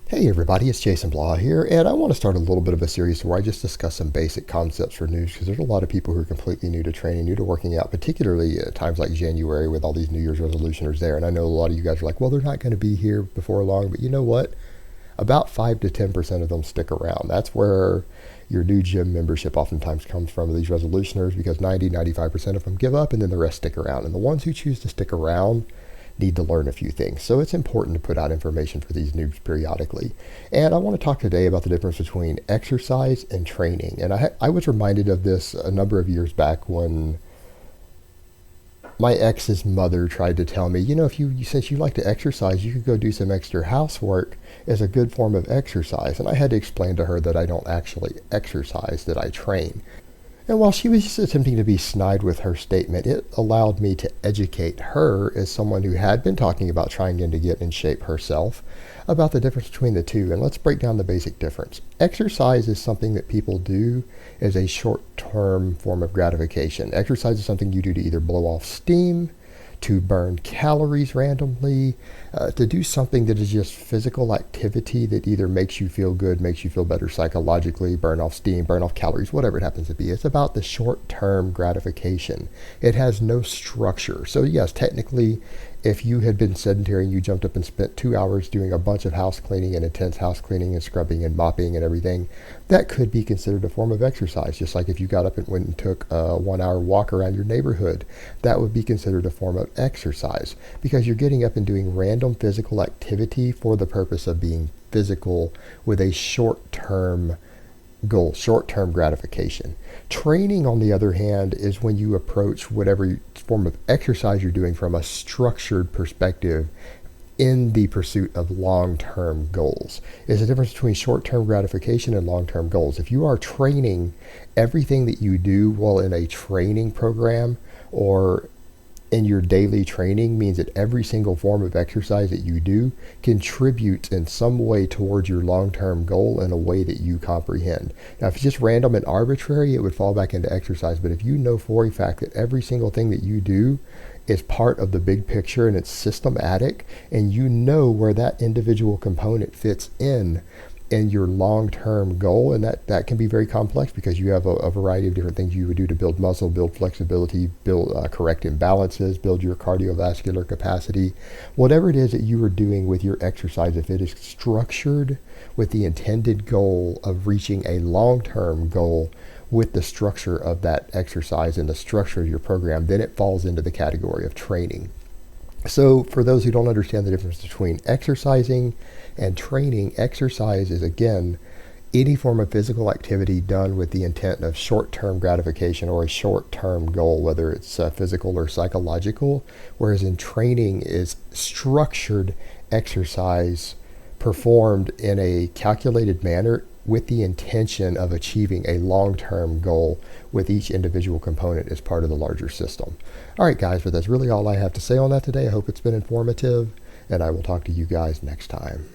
Hey everybody, it's Jason Blaha here, and I want to start a little bit of a series where I just discuss some basic concepts for news because there's a lot of people who are completely new to training, new to working out, particularly at times like January with all these New Year's resolutions there. And I know a lot of you guys are like, well, they're not going to be here before long, but you know what? About 5 to 10% of them stick around. That's where your new gym membership oftentimes comes from, these resolutioners, because 95% of them give up and then the rest stick around. And the ones who choose to stick around need to learn a few things. So it's important to put out information for these noobs periodically. And I want to talk today about the difference between exercise and training. And I was reminded of this a number of years back when my ex's mother tried to tell me, if you since you like to exercise, you could go do some extra housework as a good form of exercise. And I had to explain to her that I don't actually exercise, that I train. And while she was just attempting to be snide with her statement, it allowed me to educate her, as someone who had been talking about trying to get in shape herself, about the difference between the two. And let's break down the basic difference. Exercise is something that people do as a short-term form of gratification. Exercise is something you do to either blow off steam, to burn calories randomly, to do something that is just physical activity that either makes you feel good, makes you feel better psychologically, burn off steam, burn off calories, whatever it happens to be. It's about the short-term gratification. It has no structure. So yes, technically, if you had been sedentary and you jumped up and spent 2 hours doing a bunch of house cleaning and intense house cleaning and scrubbing and mopping and everything, that could be considered a form of exercise. Just like if you got up and went and took a 1 hour walk around your neighborhood, that would be considered a form of exercise, because you're getting up and doing random physical activity for the purpose of being physical with a short-term goal, short-term gratification. Training, on the other hand, is when you approach whatever form of exercise you're doing from a structured perspective in the pursuit of long-term goals. There's a difference between short-term gratification and long-term goals. If you are training, everything that you do while in a training program or in your daily training means that every single form of exercise that you do contributes in some way towards your long-term goal in a way that you comprehend. Now, if it's just random and arbitrary, it would fall back into exercise. But if you know for a fact that every single thing that you do is part of the big picture and it's systematic, and you know where that individual component fits in your long-term goal, and that can be very complex because you have a variety of different things you would do to build muscle, build flexibility, build correct imbalances, build your cardiovascular capacity. Whatever it is that you are doing with your exercise, if it is structured with the intended goal of reaching a long-term goal with the structure of that exercise and the structure of your program, then it falls into the category of training. So for those who don't understand the difference between exercising and training, exercise is, again, any form of physical activity done with the intent of short-term gratification or a short-term goal, whether it's physical or psychological, whereas in training is structured exercise performed in a calculated manner with the intention of achieving a long-term goal with each individual component as part of the larger system. All right, guys, but that's really all I have to say on that today. I hope it's been informative, and I will talk to you guys next time.